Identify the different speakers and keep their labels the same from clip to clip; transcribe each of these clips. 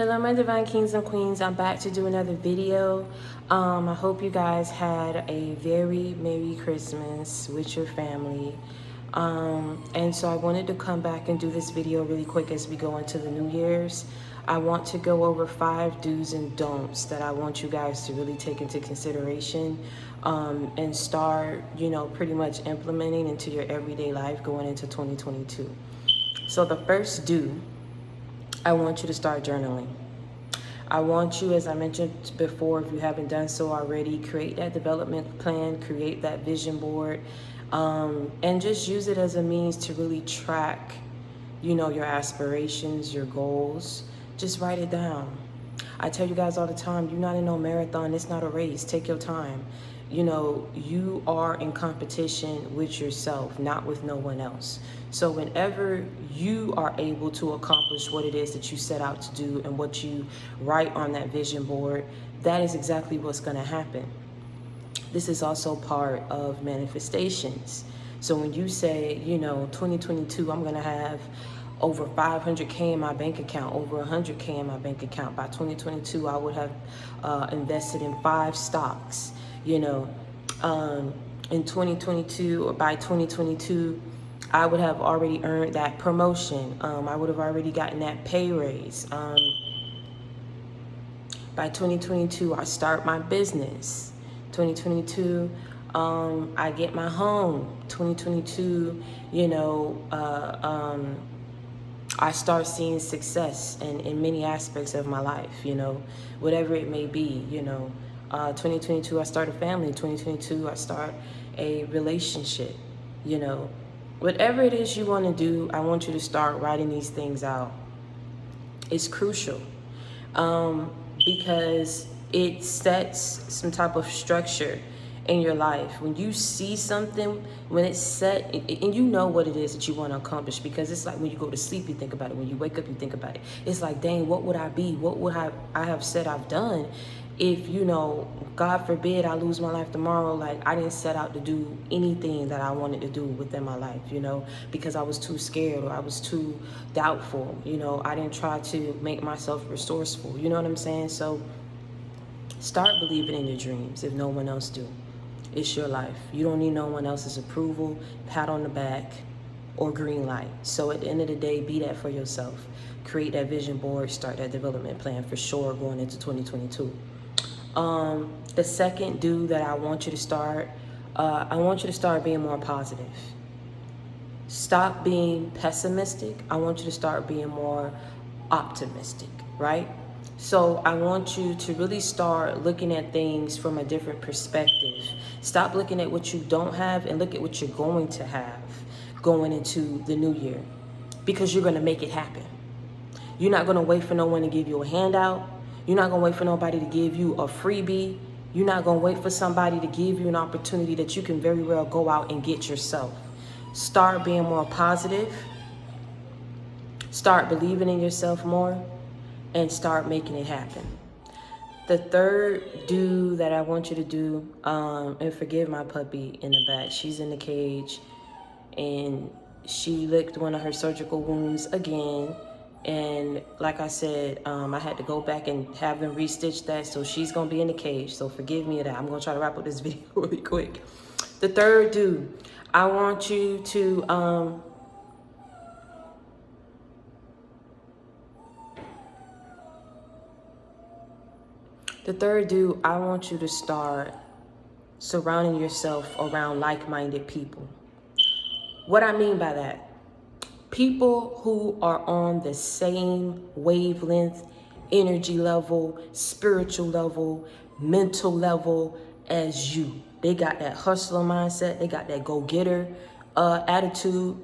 Speaker 1: Hello my divine kings and queens, I'm back to do another video. I hope you guys had a very Merry Christmas with your family. And so I wanted to come back and do this video really quick as we go into the New Year's. I want to go over 5 do's and don'ts that I want you guys to really take into consideration and start, pretty much implementing into your everyday life going into 2022. So the first do, I want you to start journaling. I want you, as I mentioned before, if you haven't done so already, create that development plan, create that vision board, and just use it as a means to really track, your aspirations, your goals. Just write it down. I tell you guys all the time, you're not in no marathon. It's not a race. Take your time. You are in competition with yourself, not with no one else. So whenever you are able to accomplish what it is that you set out to do and what you write on that vision board, that is exactly what's going to happen. This is also part of manifestations. So when you say, 2022, I'm going to have over 500K in my bank account, over 100K in my bank account. By 2022, I would have invested in 5 stocks. In 2022 or by 2022, I would have already earned that promotion. I would have already gotten that pay raise. By 2022, I start my business. 2022, I get my home. 2022, I start seeing success in many aspects of my life, whatever it may be, 2022, I start a family. 2022, I start a relationship, Whatever it is you want to do, I want you to start writing these things out. It's crucial because it sets some type of structure in your life. When you see something, when it's set, and you know what it is that you want to accomplish, because it's like when you go to sleep, you think about it. When you wake up, you think about it. It's like, dang, what would I be? What would I have said I've done if, God forbid, I lose my life tomorrow? Like, I didn't set out to do anything that I wanted to do within my life, because I was too scared or I was too doubtful. I didn't try to make myself resourceful. You know what I'm saying? So start believing in your dreams if no one else do. It's your life. You don't need no one else's approval, pat on the back, or green light. So at the end of the day, be that for yourself. Create that vision board, start that development plan for sure going into 2022. The second do that I want you to start, I want you to start being more positive. Stop being pessimistic. I want you to start being more optimistic, right? So I want you to really start looking at things from a different perspective. Stop looking at what you don't have and look at what you're going to have going into the new year, because you're going to make it happen. You're not going to wait for no one to give you a handout. You're not going to wait for nobody to give you a freebie. You're not going to wait for somebody to give you an opportunity that you can very well go out and get yourself. Start being more positive. Start believing in yourself more. And start making it happen. The third do that I want you to do, and forgive my puppy in the back. She's in the cage, and she licked one of her surgical wounds again. And like I said, I had to go back and have them restitch that, so she's gonna be in the cage. So forgive me of that. I'm gonna try to wrap up this video really quick. The third do, I want you to The third do, I want you to start surrounding yourself around like-minded people. What I mean by that, people who are on the same wavelength, energy level, spiritual level, mental level as you. They got that hustler mindset. They got that go-getter attitude.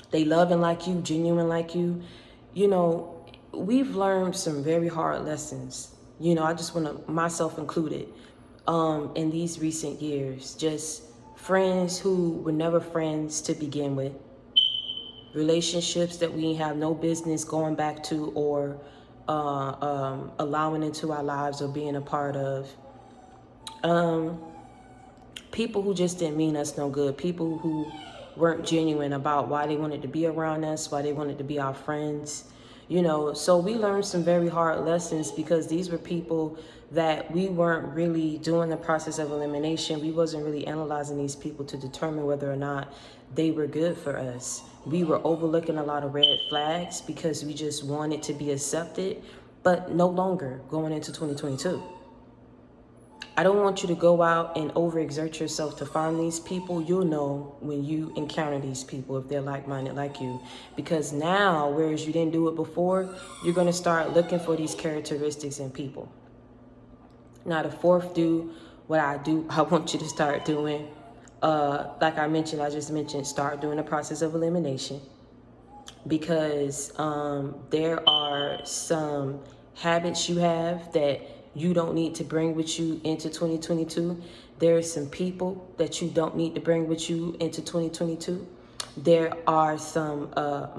Speaker 1: They loving like you, genuine like you. We've learned some very hard lessons. I just want to, myself included, in these recent years. Just friends who were never friends to begin with. Relationships that we have no business going back to or allowing into our lives or being a part of. People who just didn't mean us no good. People who weren't genuine about why they wanted to be around us, why they wanted to be our friends. You know, so we learned some very hard lessons because these were people that we weren't really doing the process of elimination. We wasn't really analyzing these people to determine whether or not they were good for us. We were overlooking a lot of red flags because we just wanted to be accepted, but no longer going into 2022. I don't want you to go out and overexert yourself to find these people. You'll know when you encounter these people if they're like-minded like you. Because now, whereas you didn't do it before, you're going to start looking for these characteristics in people. Now, the fourth what I want you to start doing. Like I just mentioned, start doing the process of elimination. Because there are some habits you have that you don't need to bring with you into 2022. There are some people that you don't need to bring with you into 2022. There are some the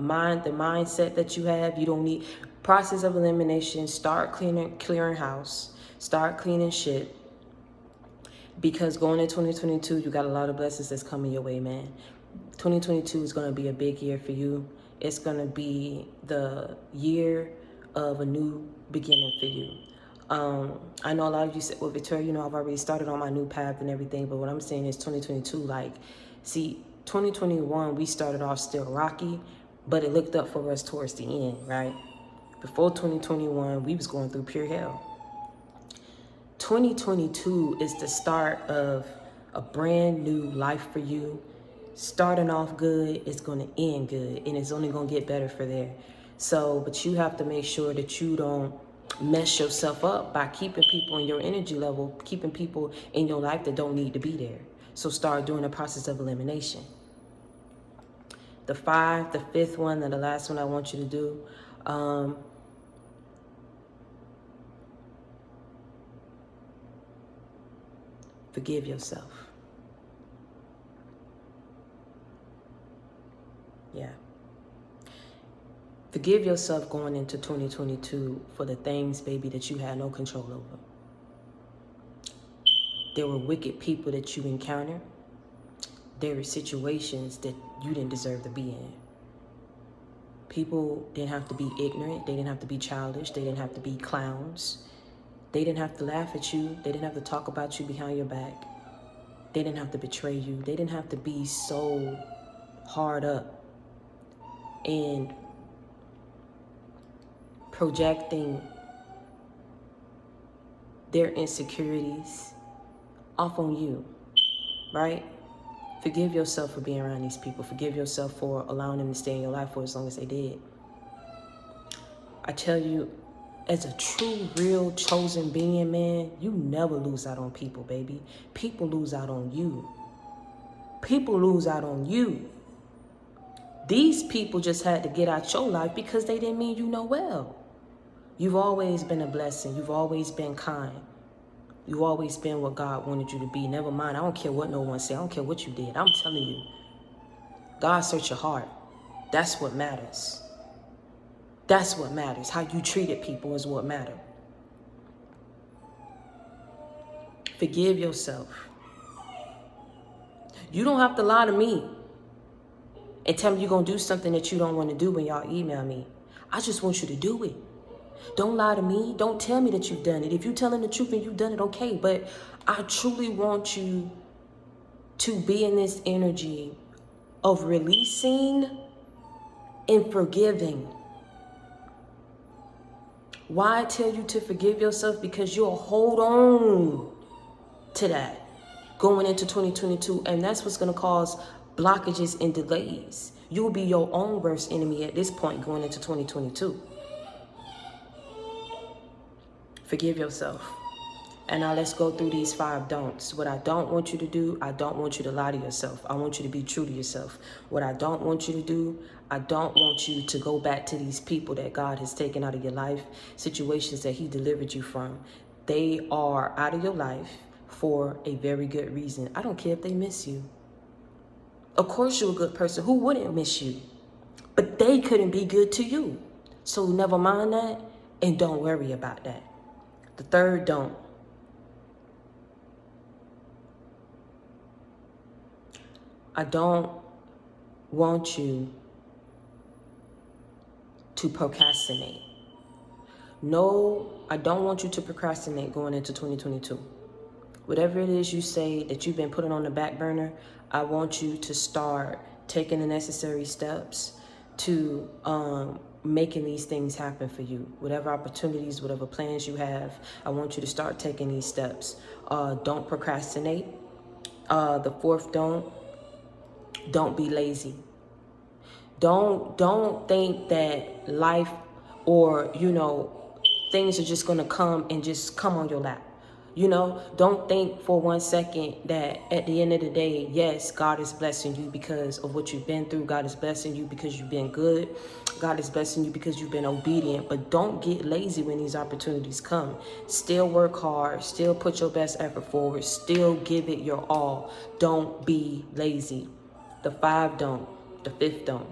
Speaker 1: mindset that you have. You don't need. Process of elimination. Start clearing house. Start cleaning shit. Because going into 2022, you got a lot of blessings that's coming your way, man. 2022 is going to be a big year for you. It's going to be the year of a new beginning for you. I know a lot of you said, well, Victoria, I've already started on my new path and everything, but what I'm saying is 2022, 2021, we started off still rocky, but it looked up for us towards the end, right? Before 2021, we was going through pure hell. 2022 is the start of a brand new life for you. Starting off good, it's going to end good, and it's only going to get better for there. So, but you have to make sure that you don't mess yourself up by keeping people in your energy level, keeping people in your life that don't need to be there. So start doing the process of elimination. The fifth one, and the last one I want you to do, forgive yourself. Yeah. Forgive yourself going into 2022 for the things, baby, that you had no control over. There were wicked people that you encountered. There were situations that you didn't deserve to be in. People didn't have to be ignorant. They didn't have to be childish. They didn't have to be clowns. They didn't have to laugh at you. They didn't have to talk about you behind your back. They didn't have to betray you. They didn't have to be so hard up and projecting their insecurities off on you, right? Forgive yourself for being around these people. Forgive yourself for allowing them to stay in your life for as long as they did. I tell you, as a true, real, chosen being, man, you never lose out on people, baby. People lose out on you. People lose out on you. These people just had to get out your life because they didn't mean you no well. You've always been a blessing. You've always been kind. You've always been what God wanted you to be. Never mind, I don't care what no one said. I don't care what you did. I'm telling you, God searched your heart. That's what matters. That's what matters. How you treated people is what matters. Forgive yourself. You don't have to lie to me and tell me you're going to do something that you don't want to do when y'all email me. I just want you to do it. Don't lie to me. Don't tell me that you've done it. If you're telling the truth and you've done it, okay. But I truly want you to be in this energy of releasing and forgiving. Why I tell you to forgive yourself? Because you'll hold on to that going into 2022, and that's what's going to cause blockages and delays. You'll be your own worst enemy at this point going into 2022. Forgive yourself. And now let's go through these 5 don'ts. What I don't want you to do, I don't want you to lie to yourself. I want you to be true to yourself. What I don't want you to do, I don't want you to go back to these people that God has taken out of your life, situations that he delivered you from. They are out of your life for a very good reason. I don't care if they miss you. Of course you're a good person. Who wouldn't miss you? But they couldn't be good to you. So never mind that and don't worry about that. The third don't. I don't want you to procrastinate. No, I don't want you to procrastinate going into 2022. Whatever it is you say that you've been putting on the back burner, I want you to start taking the necessary steps to making these things happen for you. Whatever opportunities, whatever plans you have, I want you to start taking these steps. Don't procrastinate. The fourth don't be lazy. Don't think that life or, things are just gonna come and just come on your lap. Don't think for 1 second that at the end of the day, yes, God is blessing you because of what you've been through. God is blessing you because you've been good. God is blessing you because you've been obedient. But don't get lazy when these opportunities come. Still work hard. Still put your best effort forward. Still give it your all. Don't be lazy. The 5 don't. The 5th don't.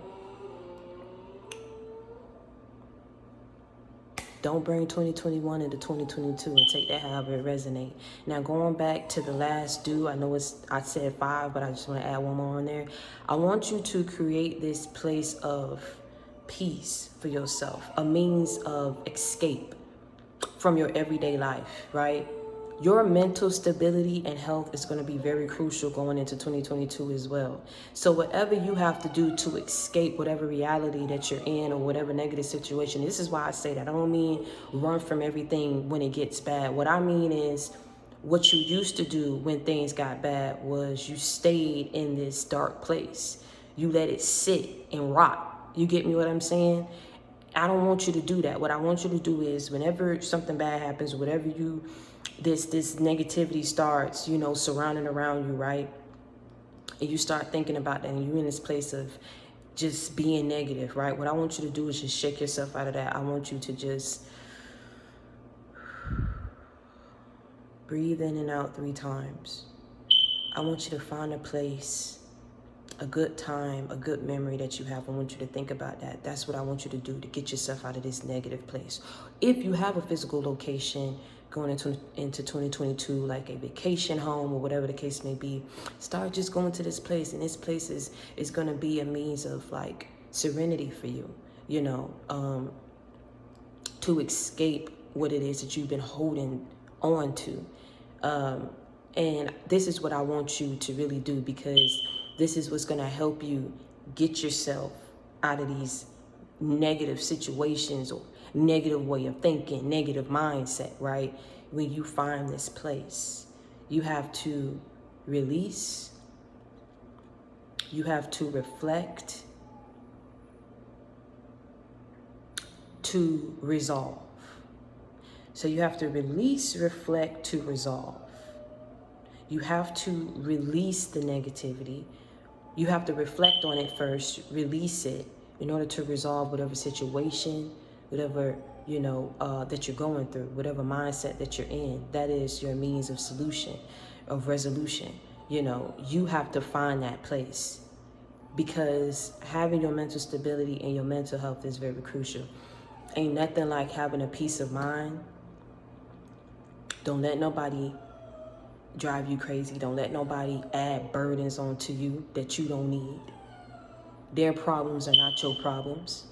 Speaker 1: Don't bring 2021 into 2022 and take that however it resonates. Now, going back to the last do, I said 5, but I just want to add one more on there. I want you to create this place of peace for yourself, a means of escape from your everyday life, right? Your mental stability and health is going to be very crucial going into 2022 as well. So whatever you have to do to escape whatever reality that you're in or whatever negative situation, this is why I say that. I don't mean run from everything when it gets bad. What I mean is what you used to do when things got bad was you stayed in this dark place. You let it sit and rot. You get me what I'm saying? I don't want you to do that. What I want you to do is whenever something bad happens, whatever this negativity starts, surrounding around you, right? And you start thinking about that and you're in this place of just being negative, right? What I want you to do is just shake yourself out of that. I want you to just breathe in and out 3 times. I want you to find a place, a good time, a good memory that you have. I want you to think about that. That's what I want you to do to get yourself out of this negative place. If you have a physical location going into 2022, like a vacation home or whatever the case may be, start just going to this place. And this place is going to be a means of like serenity for you, to escape what it is that you've been holding on to. And this is what I want you to really do, because this is what's going to help you get yourself out of these negative situations or negative way of thinking, negative mindset, right? When you find this place, you have to release, you have to reflect, to resolve. So you have to release, reflect, to resolve. You have to release the negativity. You have to reflect on it first, release it in order to resolve whatever situation, whatever, that you're going through, whatever mindset that you're in. That is your means of solution, of resolution. You have to find that place, because having your mental stability and your mental health is very crucial. Ain't nothing like having a peace of mind. Don't let nobody drive you crazy. Don't let nobody add burdens onto you that you don't need. Their problems are not your problems.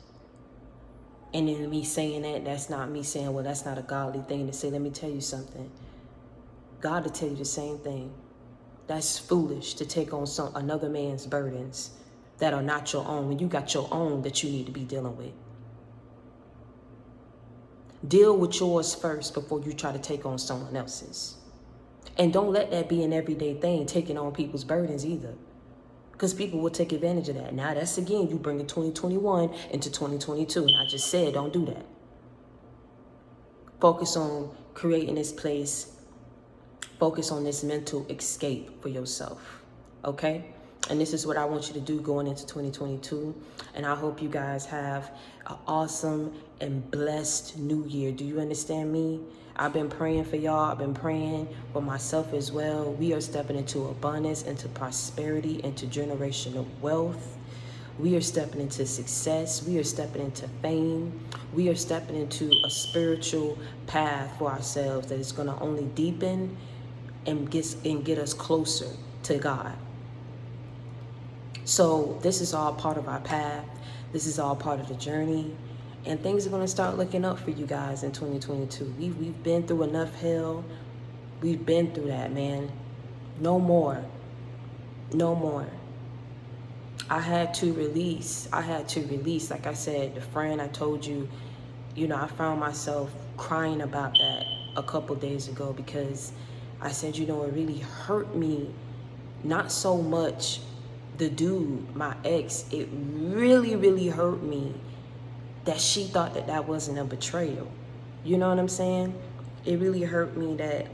Speaker 1: And in me saying that, that's not me saying, well, that's not a godly thing to say. Let me tell you something. God will tell you the same thing. That's foolish to take on another man's burdens that are not your own when you got your own that you need to be dealing with. Deal with yours first before you try to take on someone else's. And don't let that be an everyday thing, taking on people's burdens either. Because people will take advantage of that. Now that's, again, you bringing 2021 into 2022. And I just said, don't do that. Focus on creating this place. Focus on this mental escape for yourself. Okay? And this is what I want you to do going into 2022. And I hope you guys have an awesome and blessed new year. Do you understand me? I've been praying for y'all. I've been praying for myself as well. We are stepping into abundance, into prosperity, into generational wealth. We are stepping into success. We are stepping into fame. We are stepping into a spiritual path for ourselves that is going to only deepen and get us closer to God. So this is all part of our path. This is all part of the journey. And things are going to start looking up for you guys in 2022. We've been through enough hell. We've been through that, man. No more. No more. I had to release. Like I said, the friend I told you, I found myself crying about that a couple days ago because I said, it really hurt me. Not so much the dude, my ex. It really, really hurt me that she thought that wasn't a betrayal. You know what I'm saying? It really hurt me that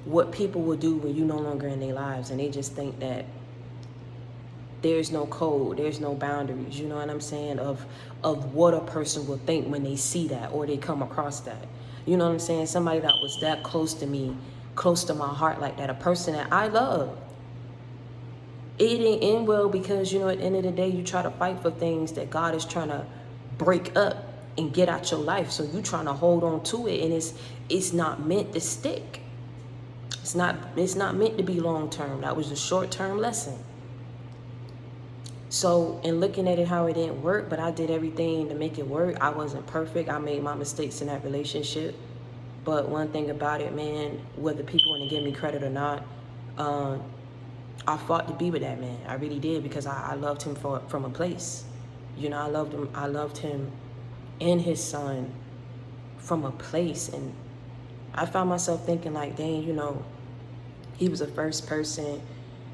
Speaker 1: what people will do when you're no longer in their lives and they just think that there's no code, there's no boundaries, you know what I'm saying, of what a person will think when they see that or they come across that. You know what I'm saying? Somebody that was that close to me, close to my heart like that, a person that I love. It didn't end well because, at the end of the day, you try to fight for things that God is trying to break up and get out your life. So you trying to hold on to it, and it's not meant to stick. It's not meant to be long term. That was a short term lesson. So in looking at it how it didn't work, but I did everything to make it work. I wasn't perfect. I made my mistakes in that relationship. But one thing about it, man, whether people want to give me credit or not, I fought to be with that man. I really did because I loved him from a place. I loved him and his son from a place. And I found myself thinking like, dang, he was the first person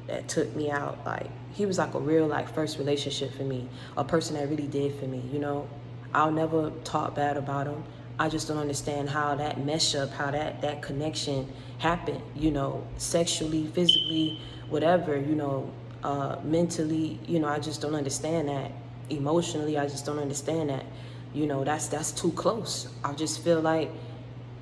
Speaker 1: that took me out. Like, he was like a real first relationship for me, a person that really did for me. I'll never talk bad about him. I just don't understand how that mesh up, how that connection happened, sexually, physically, whatever, mentally, I just don't understand that. Emotionally, I just don't understand that. That's too close. I just feel like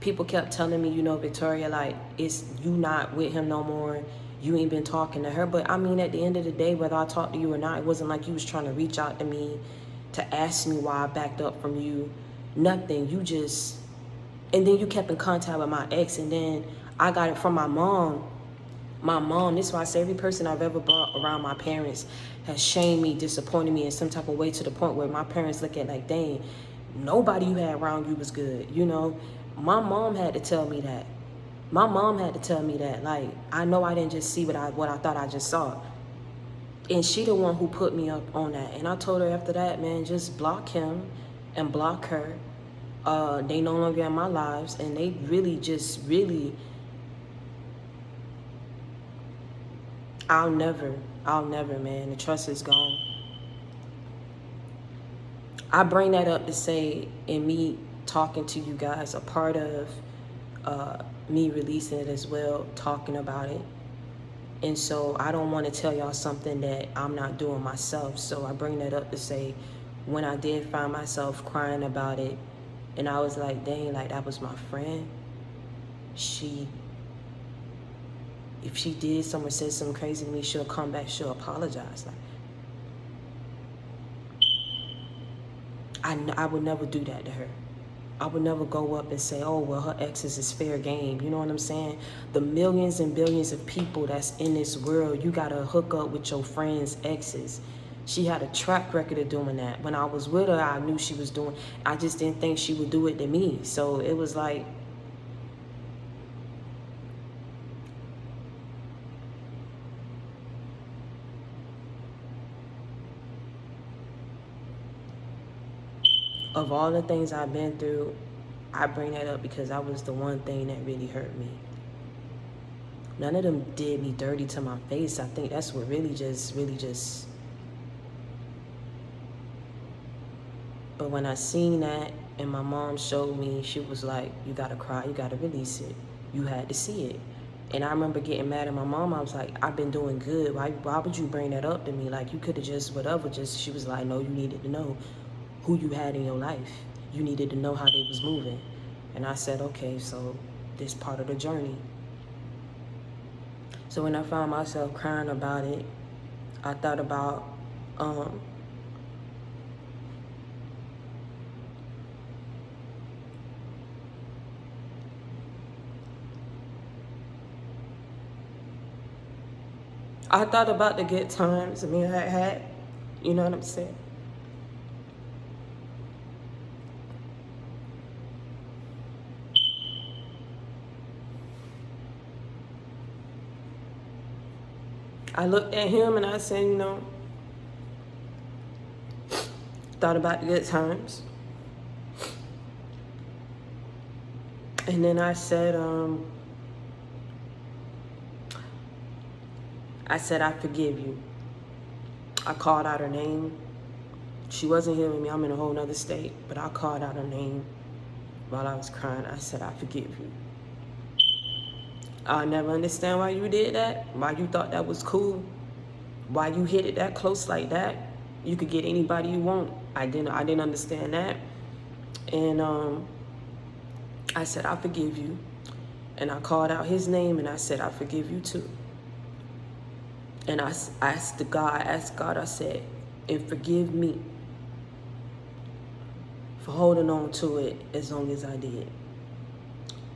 Speaker 1: people kept telling me, Victoria, like, it's you not with him no more. You ain't been talking to her. But I mean, at the end of the day, whether I talked to you or not, it wasn't like you was trying to reach out to me to ask me why I backed up from you. Nothing. And then you kept in contact with my ex, and then I got it from my mom. This is why I say every person I've ever brought around my parents has shamed me, disappointed me in some type of way, to the point where my parents look at like, dang, nobody you had around you was good. My mom had to tell me that. Like, I know I didn't just see what I thought I just saw. And she the one who put me up on that. And I told her after that, man, just block him and block her. They no longer in my lives, and they really, I'll never, man. The trust is gone. I bring that up to say, in me talking to you guys, a part of me releasing it as well, talking about it. And so I don't want to tell y'all something that I'm not doing myself. So I bring that up to say, when I did find myself crying about it, and I was like, dang, like, that was my friend. If she did something, said something crazy to me, she'll come back, she'll apologize. Like, I would never do that to her. I would never go up and say, oh, well, her exes is fair game. You know what I'm saying? The millions and billions of people that's in this world, you got to hook up with your friends' exes. She had a track record of doing that. When I was with her, I knew she was doing, I just didn't think she would do it to me. So it was like, of all the things I've been through, I bring that up because that was the one thing that really hurt me. None of them did me dirty to my face. I think that's what really just. But when I seen that, and my mom showed me, she was like, you gotta cry, you gotta release it. You had to see it. And I remember getting mad at my mom. I was like, I've been doing good. Why would you bring that up to me? Like, you could have just whatever. She was like, no, you needed to know who you had in your life. You needed to know how they was moving. And I said, okay, so this part of the journey. So when I found myself crying about it, I thought about the good times me and her had. You know what I'm saying? I looked at him and I said, thought about the good times. And then I said, I forgive you. I called out her name. She wasn't here with me. I'm in a whole nother state. But I called out her name while I was crying. I said, I forgive you. I'll never understand why you did that, why you thought that was cool, why you hit it that close like that. You could get anybody you want. I didn't understand that. And I said, I forgive you. And I called out his name and I said, I forgive you too. And I asked God, I said, and forgive me for holding on to it as long as I did.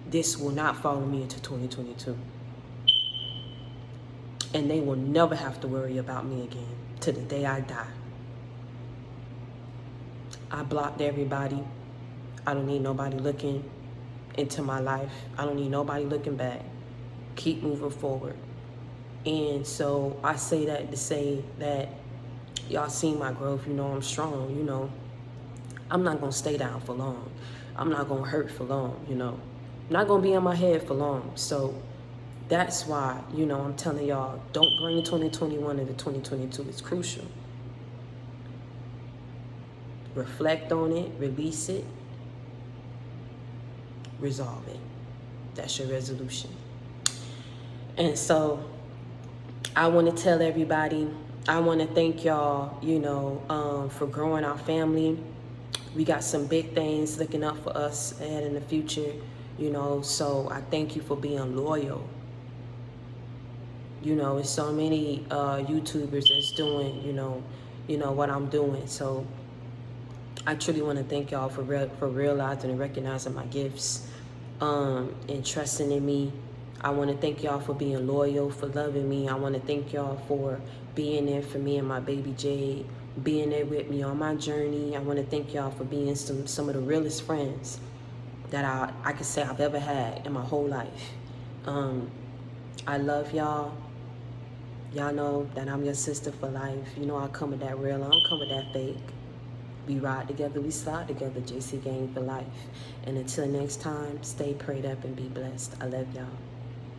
Speaker 1: This will not follow me into 2022. And they will never have to worry about me again to the day I die. I blocked everybody. I don't need nobody looking into my life. I don't need nobody looking back. Keep moving forward. And so I say that to say that y'all seen my growth. I'm strong. I'm not going to stay down for long. I'm not going to hurt for long, I'm not going to be in my head for long. So that's why, I'm telling y'all, don't bring 2021 into 2022. It's crucial. Reflect on it, release it, resolve it. That's your resolution. And so I want to tell everybody, I want to thank y'all, for growing our family. We got some big things looking up for us ahead in the future, so I thank you for being loyal. There's so many YouTubers that's doing, what I'm doing. So I truly want to thank y'all for realizing and recognizing my gifts, and trusting in me. I want to thank y'all for being loyal, for loving me. I want to thank y'all for being there for me and my baby Jade, being there with me on my journey. I want to thank y'all for being some of the realest friends that I could say I've ever had in my whole life. I love y'all. Y'all know that I'm your sister for life. I come with that real. I don't come with that fake. We ride together, we slide together, JC Gang for life. And until next time, stay prayed up and be blessed. I love y'all.